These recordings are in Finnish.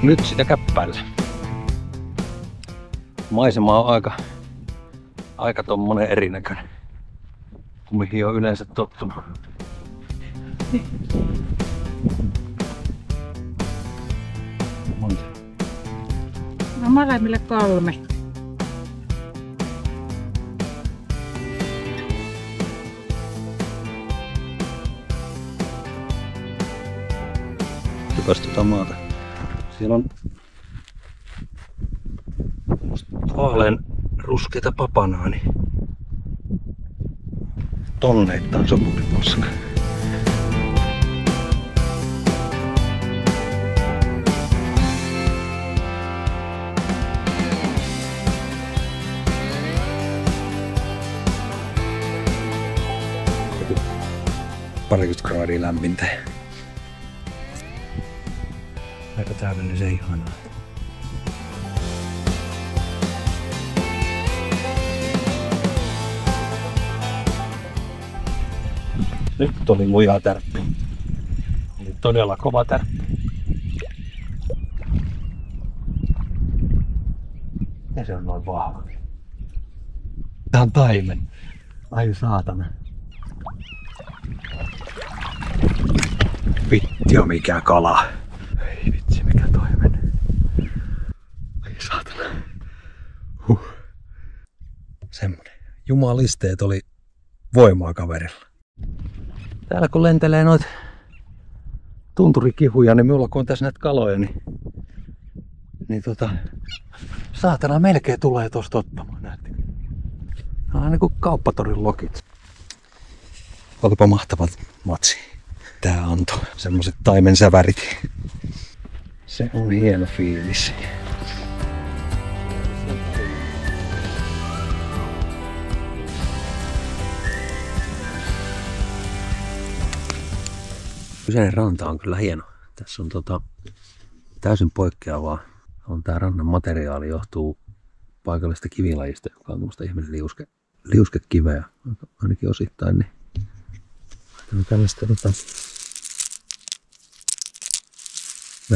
Nyt sitä käppäillä. Maisema on aika tommonen erinäköinen, kuin mihin on yleensä tottunut. No molemmille 3. Tykästytään maata. Siellä on vaalean ruskeita papanaani. Tonneittain sopupipolska. Parikymmentä graadia lämmintä. Aika täydellisen ihanaa. Nyt oli luja tärppi. Oli todella kova tärppi. Ja se on noin vahva. Tää on taimen. Ai saatana. Vitti on mikä kala. Ei vitsi mikä taimen. Ai saatana. Semmonen. Jumalisteet oli voimaa kaverilla. Täällä kun lentelee noit tunturikihuja, niin minulla kun on tässä näitä kaloja, niin saatana melkein tulee tosta ottamaan. Näette. Nämä on niinku kauppatorin lokit. Olipa mahtava matsi. Tää antoi semmoset taimen sävärit. Se on hieno fiilis. Kyseinen ranta on kyllä hieno. Tässä on täysin poikkeavaa. On tää rannan materiaali johtuu paikallisesta kivilajista, joka on tuommoista ihmisen liuskekiveä. Ainakin osittain. Niin. Tällaista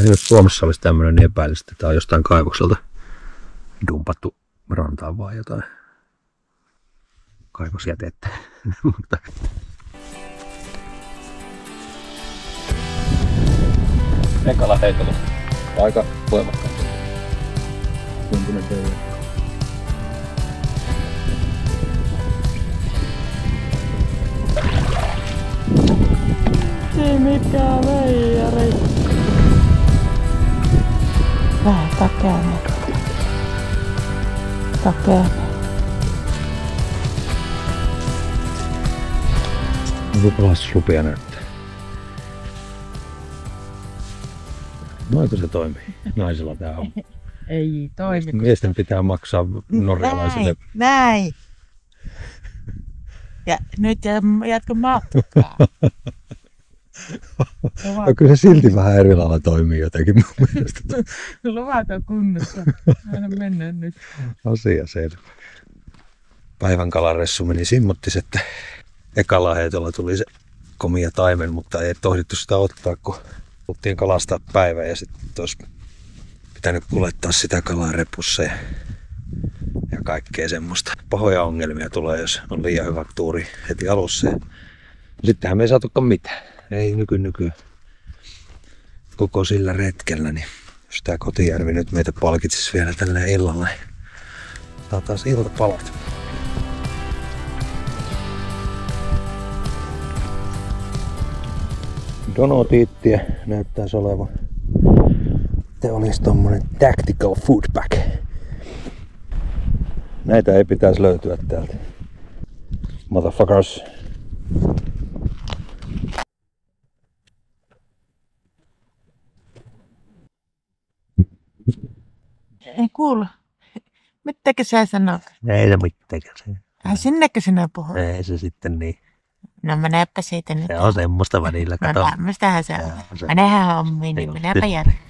jos Suomessa olisi tämmöinen, niin epäilisi, että tää on jostain kaivokselta dumpattu rantaan vaan jotain kaivosjätettä. Ekalla heitolla. Aika voimakkaasti. Kumpinen teille. Ei mikään veijari. Vähän takeemme. Onko pelastuslupia näyttää? Noinko se toimii? Naisella tää on. Ei toimi. Miesten pitää maksaa norjalaisille. Näin. Ja nyt jatko matkaa. No kyllä se silti vähän eri lailla toimii jotenkin mun mielestä. Luvat on kunnossa. Aina mennään nyt. Asia selvä. Päivän kalaressu meni simmottis, että ekalla heitolla tuli se komia taimen, mutta ei tohdittu sitä ottaa, kun haluttiin kalastaa päivä ja sitten olisi pitänyt kuljettaa sitä kalaa repussa ja kaikkea semmoista. Pahoja ongelmia tulee, jos on liian hyvä tuuri heti alussa. Sittenhän me ei saatukaan mitään. Ei nyky koko sillä retkellä, niin jos tää Kotijärvi nyt meitä palkitsisi vielä tällä illalla, niin saa taas iltapalat. Donotiittiä näyttäisi olevan. Te olisi tommonen tactical food pack. Näitä ei pitäisi löytyä täältä. Motherfuckers. Ei kuulu. Mitäkö sä sanot? Ei se mitään. Sinnekö sinä puhut? Ei se sitten niin. No menepä siitä nyt. Se on semmoista välillä, kato. No tämmöstähän se on. Menehän hommiin, niin menepä järjellä.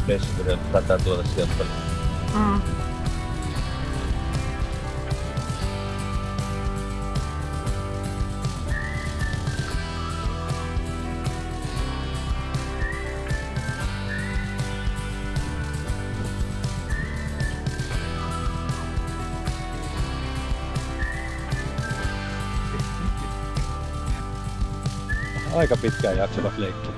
Messikirja tätä tuoda sieltä. Aika pitkään jaksavat leikkiä.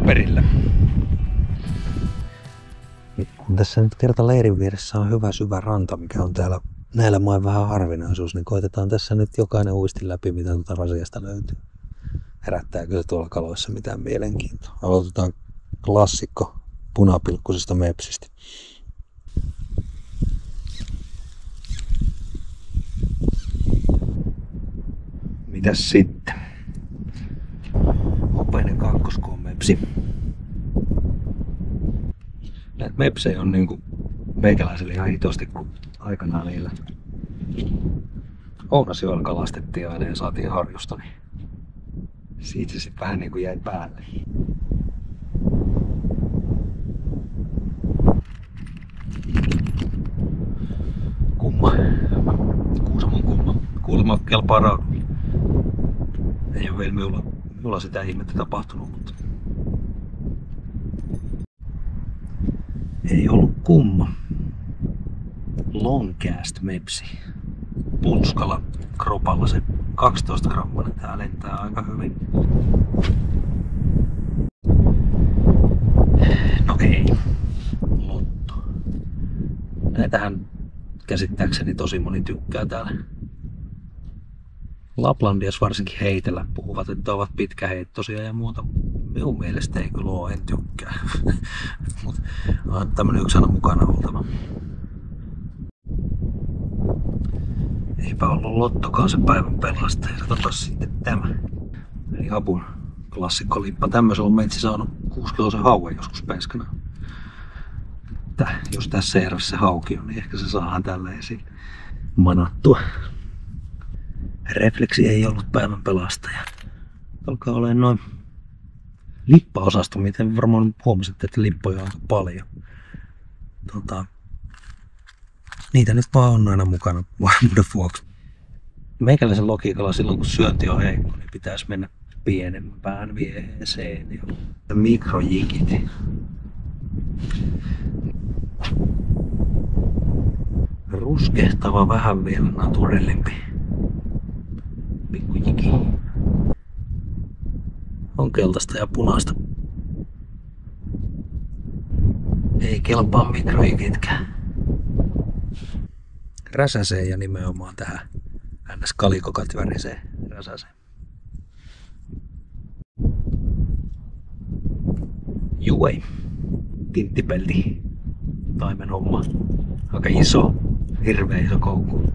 Perille. Kun tässä nyt kerta leirin vieressä on hyvä syvä ranta, mikä on täällä näillä main vähän harvinaisuus, niin koitetaan tässä nyt jokainen uistin läpi, mitä tuota rasiasta löytyy. Herättääkö se tuolla kaloissa mitään mielenkiintoa? Aloitetaan klassikko punapilkkusesta mepsistä. Mitäs sitten? Hopeinen kakkoskoon mepsi. Näitä mepsejä on niinku meikäläiselle ihan hitosti, kun aikanaan niillä Ounasjoella kalastettiin aina ja saatiin harjusta, niin siitä se sitten vähän niinku jäi päälle. Kumma. Kuusamon kumma. Kuulemma kelpaa raudulla. Ei ole vielä minulla sitä ihmettä tapahtunut, mutta ei ollut kumma. Longcast mepsi. Punskalla kropalla se 12 grammanen. Tää lentää aika hyvin. No ei. Lotto. Näitähän käsittääkseni tosi moni tykkää täällä. Laplandiassa varsinkin heitellä puhuvat, että ovat pitkäheittoisia ja muuta. Minun mielestä ei kyllä ole, en tykkää. Mutta on tämmönen yksi aina mukana oltava. Eipä ollut lottokaan se päivän pelastaja. Katsotaan sitten tämä. Eli Habun klassikkolimppa. Tämmöisen on meitsi saanut 6-kiloisen hauen joskus penskana. Että jos tässä järvessä hauki on, niin ehkä se saadaan tällä esiin manattua. Refleksi ei ollut päivän pelastaja. Alkaa olemaan noin lippaosasto, miten varmaan huomasitte, että lippoja on aika paljon. Niitä nyt vaan on aina mukana varmuuden vuoksi. Meikäläisen logiikalla silloin kun syönti on heikko, niin pitäisi mennä pienempään vieheeseen. Mikrojikit. Ruskehtava vähän vielä naturellimpi. Pikkujiki. On keltaista ja punaista. Ei kelpaa mikrojikitkään. Räsäseen ja nimenomaan tähän ns. Kalikokatväriseen räsäseen. Juei. Tinttipelti. Taimen homma. Aika iso. Hirveä iso koukku.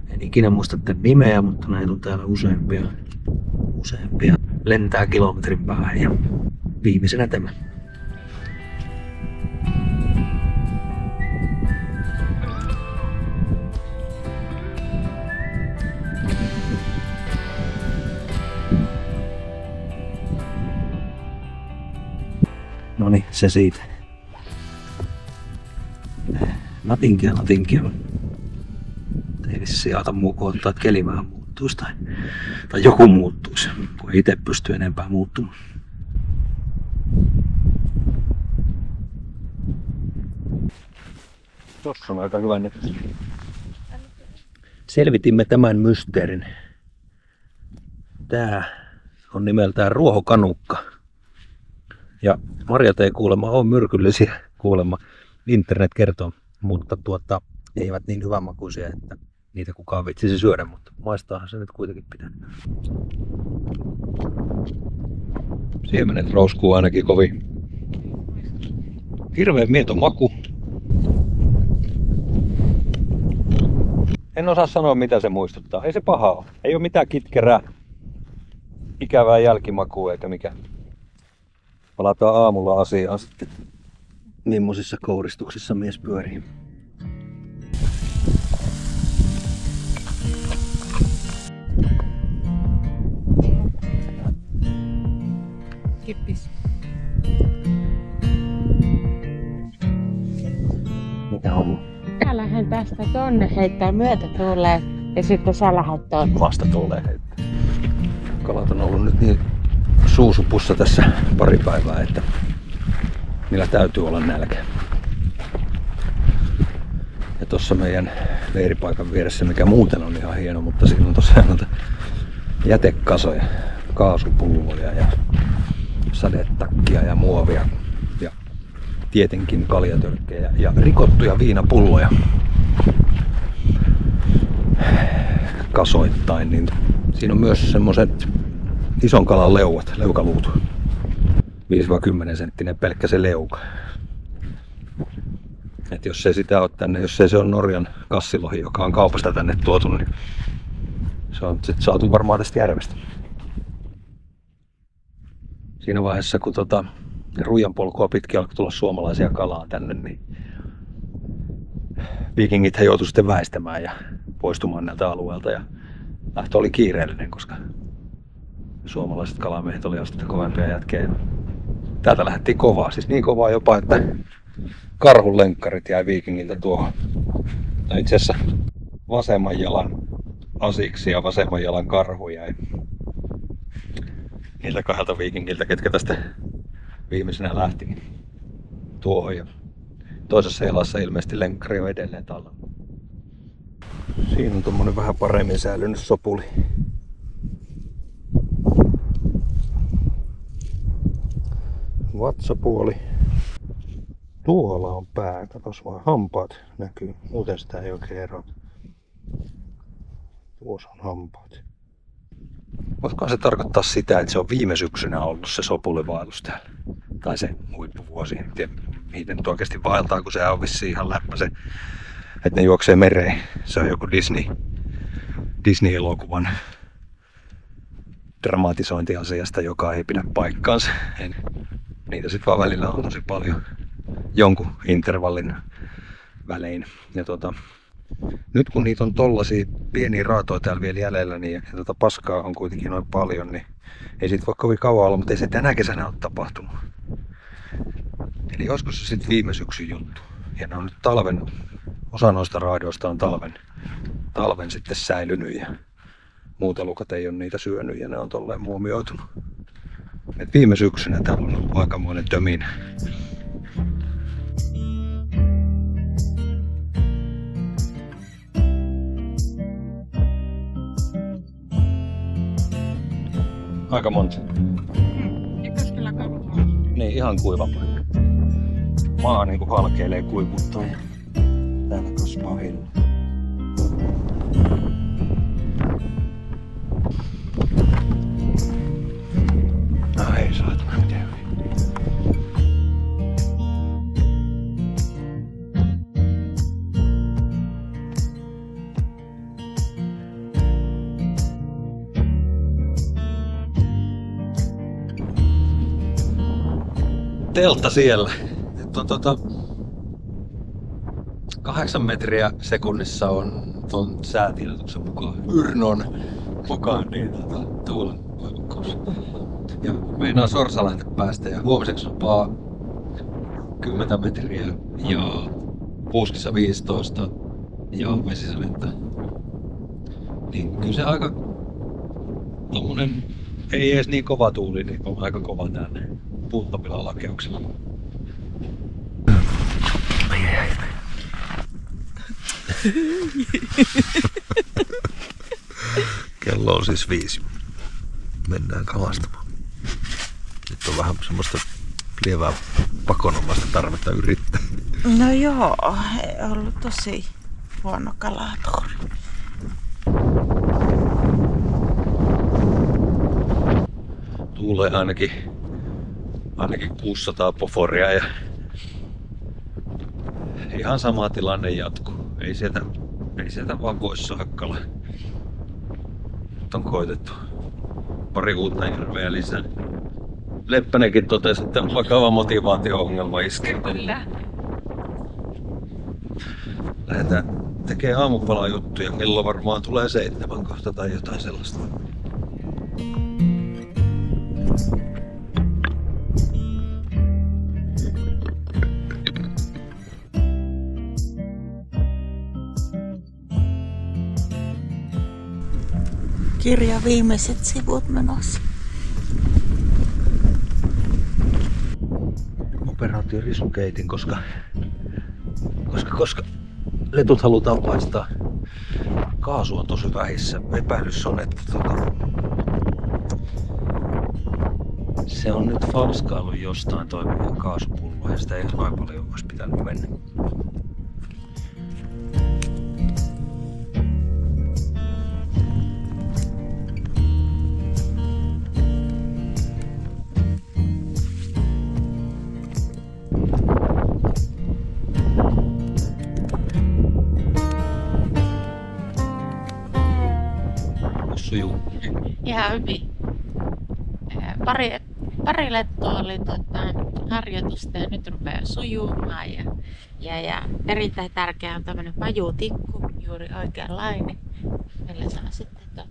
En ikinä muista tämän nimeä, mutta näitä on täällä useampia. Lentää kilometrin päähän ja viimeisenä tämä. Noniin, se siitä. Natinkia. Ei vissiin aata muu kuin ottaa, että keli vähän muuttuisi tai joku muuttuisi, kun ei itse pysty enempää muuttumaan. Tossa on aika hyvä netti. Selvitimme tämän mysteerin. Tää on nimeltään ruohokanukka. Ja marjat ei kuulemma ole myrkyllisiä, kuulemma internet kertoo, mutta eivät niin hyvänmakuisia, että niitä kukaan vitsisi syödä, mutta maistaahan se nyt kuitenkin pitää. Siemenet rouskuu ainakin kovin. Hirveän mieto maku. En osaa sanoa mitä se muistuttaa. Ei se paha ole. Ei ole mitään kitkerää, ikävää jälkimakua eikä mikään. Palataan aamulla asiaan sitten. Millaisissa kouristuksissa mies pyörii. Kippis. Mitä on? Mä lähden tästä tonne heittää myötätuuleen. Ja sitten sä lähdet tuonne. Vasta tulee. Kalat on ollut nyt niin suusupussa tässä pari päivää, että niillä täytyy olla nälkä. Ja tuossa meidän leiripaikan vieressä, mikä muuten on ihan hieno, mutta siinä on tosiaan noita jätekasoja, kaasupulloja ja sadetakkia ja muovia ja tietenkin kaljatölkkejä ja rikottuja viinapulloja kasoittain. Niin siinä on myös semmoset ison kalan leuat, leukaluut. 5-10 senttinen pelkkä se leuka. Et jos ei sitä ole tänne, jos ei se on Norjan kassilohi, joka on kaupasta tänne tuotu, niin se on sitten saatu varmaan tästä järvestä. Siinä vaiheessa, kun Ruijan polkua pitkin alkoi tulla suomalaisia kalaa tänne, niin viikingit he joutui sitten väistämään ja poistumaan näiltä alueelta. Ja lähtö oli kiireellinen, koska suomalaiset kalamiehet oli sitten kovempia jätkiä. Täältä lähdettiin kovaa, siis niin kovaa jopa, että karhun lenkkarit jäi viikingiltä tuohon. Itse asiassa vasemman jalan asiksi ja vasemman jalan karhu jäi niiltä 2 viikingiltä, ketkä tästä viimeisenä lähti tuohon. Ja toisessa jalassa ilmeisesti lenkkari on edelleen tallella. Siinä on tommonen vähän paremmin säilynyt sopuli. Vatsapuoli. Tuolla on pää, katos vaan hampaat näkyy, muuten sitä ei oikein erota. Tuossa on hampaat. Voisikohan se tarkoittaa sitä, että se on viime syksynä ollut se sopulivaellus täällä? Tai se huippuvuosi, en tiedä miten nyt oikeasti vaeltaa, kun se on vissiin ihan läppä se, että ne juoksee mereen. Se on joku Disney-elokuvan dramatisointi asiasta, joka ei pidä paikkaansa. Niitä sit vaan välillä on tosi paljon jonkun intervallin välein. Ja nyt kun niitä on tollasia pieniä raatoja täällä vielä jäljellä, niin ja paskaa on kuitenkin noin paljon, niin ei siitä voi kovin kauan olla, mutta ei se tänä kesänä ole tapahtunut. Eli joskus se sitten viime syksyn juttu. Ja ne on nyt talven, osa noista raadoista on talven sitten säilynyt ja muut elukat ei ole niitä syönyt ja ne on tolleen muomioitunut. Et viime syksynä täällä on ollut aikamoinen tömin. Aika monta. Ja keskellä karhua. Niin, ihan kuiva paikka. Maa niinku halkeilee kuivuttaa ja täällä kasvaa hillo. No ei saatana mitään hyvin. Teltta siellä. Nyt on 8 metriä sekunnissa on ton säätiedotuksen mukaan, Yrnon mukaan, niin tuulen voimakkuus. Ja meinaa Sorsalähtä päästä ja huomiseksi lupaa 10 metriä ja puskissa 15 ja vesisadetta. Niin kyllä se aika tommonen, ei edes niin kova tuuli, niin on aika kova tänne puuttapilan lakeuksella. Kello on siis 5. Mennään kalastamaan. Nyt on vähän semmoista lievää pakonomaista tarvetta yrittää. No joo, ei ollut tosi huono kalatuuri. Tuulee ainakin 600 poforia ja ihan sama tilanne jatkuu. Ei sieltä vaan voi saakalla. Nyt on koitettu pari uutta järveä lisää. Leppänenkin totesi, että on vakava motivaatio-ongelma iskee. Kyllä. Lähdetään tekemään aamupalajuttuja. Kello varmaan tulee 7 kohta tai jotain sellaista. kirjan viimeiset sivut menossa. Operaatio risukeitin, koska letut halutaan paistaa. Kaasu on tosi vähissä. Epäilys on, että se on nyt falskaillut jostain toimivia kaasupulloa ja sitä ei noin paljon olisi pitänyt mennä. Sujuu. Ihan hyvin. Pari lettua oli harjoitusta ja nyt rupeaa sujumaan. Ja erittäin tärkeä on tämmöinen pajutikku, juuri oikeanlainen. Millä saa sitten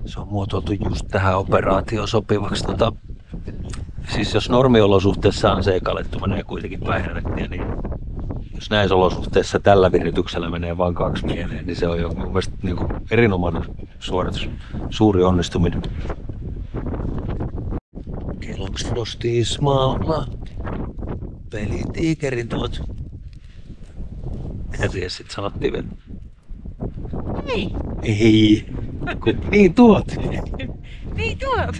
Se on muotoiltu just tähän operaatioon sopivaksi. Siis jos normiolosuhteessa on seikalettu, menee kuitenkin päihärettiä, niin jos näissä olosuhteissa tällä virityksellä menee vain 2 mieleen, niin se on jo mun mielestä niin kuin erinomainen suoritus. Suuri onnistuminen. Kellogg's Frosties maalla. Pelitiikerin tuot. Mitä siihen sit sanottiin vielä? Ei. Ei. Niin tuot. Niin tuot.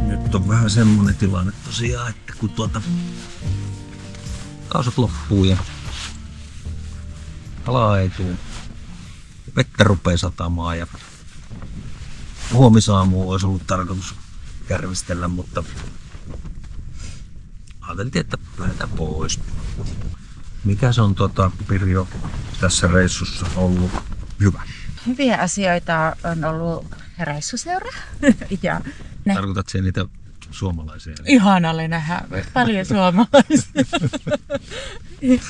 Nyt on vähän semmonen tilanne tosiaan, että kun kaasut loppuu ja kalaa ei tuu, vettä rupee satamaan ja huomisaamuun olisi ollut tarkoitus järvistellä, mutta ajateltiin, että lähdetään pois. Mikä se on Pirjo tässä reissussa ollut hyvä? Hyviä asioita on ollut reissuseura. Ja Tarkoitat siihen niitä suomalaisia? ihana oli nähdä paljon suomalaisia.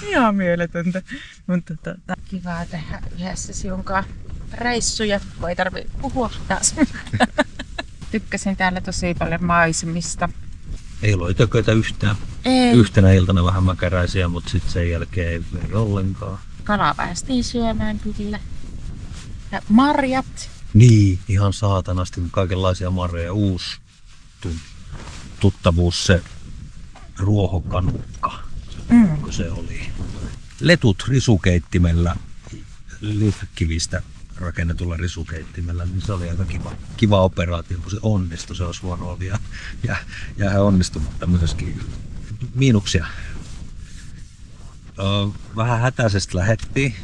Ihan mieletöntä. Mutta kivaa tehdä yhdessä sinunkaan reissuja. Voi tarvii puhua taas. Tykkäsin täällä tosi paljon maisemista. Ei ollut ötököitä yhtään. Ei. Yhtenä iltana vähän mäkäräisiä, mutta sitten sen jälkeen ei ollenkaan. Kalaa päästiin syömään kyllä. Ja marjat. Niin, ihan saatanasti kaikenlaisia marjoja. Uusi tuttavuus, se ruohokanukka, kun se oli. Letut risukeittimellä, litkivistä rakennetulla risukeittimellä, niin se oli aika kiva operaatio, kun se onnistui. Se olisi voinut olla ja onnistumatta myöskin. Miinuksia. Vähän hätäisesti lähettiin.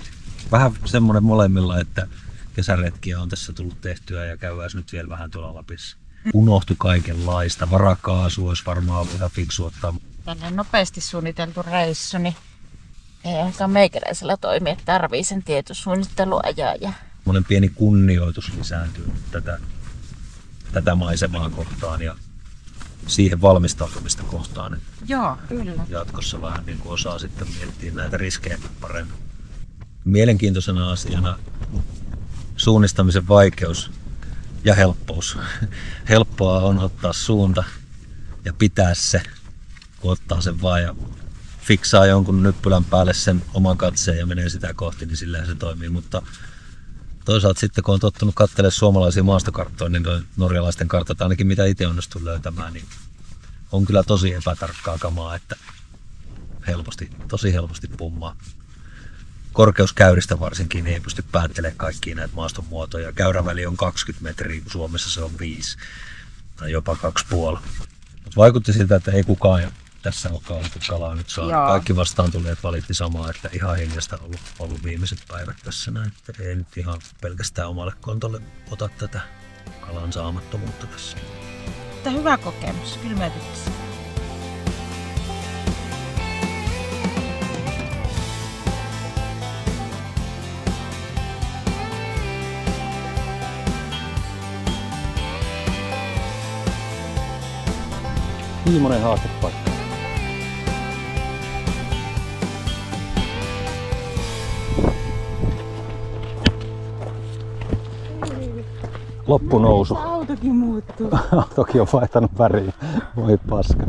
Vähän semmoinen molemmilla, että kesäretkiä on tässä tullut tehtyä ja käydään nyt vielä vähän tuolla Lapissa. Unohtui kaikenlaista. Varakaasu olisi varmaan ollut ihan fiksu ottaa. Tällainen nopeasti suunniteltu reissu, niin ei ehkä meikäläisellä toimi, että tarvii sen tietosuunnittelua ajaa. Monen pieni kunnioitus lisääntyy tätä maisemaa kohtaan ja siihen valmistautumista kohtaan. Joo, kyllä. Jatkossa vähän niin kuin osaa sitten miettiä näitä riskejä paremmin. Mielenkiintoisena asiana suunnistamisen vaikeus ja helppous. Helppoa on ottaa suunta ja pitää se, kun ottaa sen vaan ja fiksaa jonkun nyppylän päälle sen oman katseen ja menee sitä kohti, niin sillähän se toimii. Mutta toisaalta sitten, kun on tottunut katselemaan suomalaisia maastokarttoja, niin norjalaisten kartat, ainakin mitä itse onnistun löytämään, niin on kyllä tosi epätarkkaa kamaa, että tosi helposti pummaa. Korkeuskäyristä varsinkin niin ei pysty päättelemään kaikkia näitä maaston muotoja. Käyräväli on 20 metriä, kun Suomessa se on 5 tai jopa 2,5. Vaikutti siltä, että ei kukaan tässä ole kaalittu kalaa nyt saa. Joo. Kaikki vastaan tulleet valitti samaa, että ihan hiljasta ollut viimeiset päivät tässä näin. Että ei nyt ihan pelkästään omalle kontolle ota tätä kalan saamattomuutta tässä. Tämä hyvä kokemus, kyllä mä tykkäsin. Ilmoinen haastepaikka. Loppunousu. Autot Autokin muuttuu. Autokin on vaihtanut väriä. Voi paska.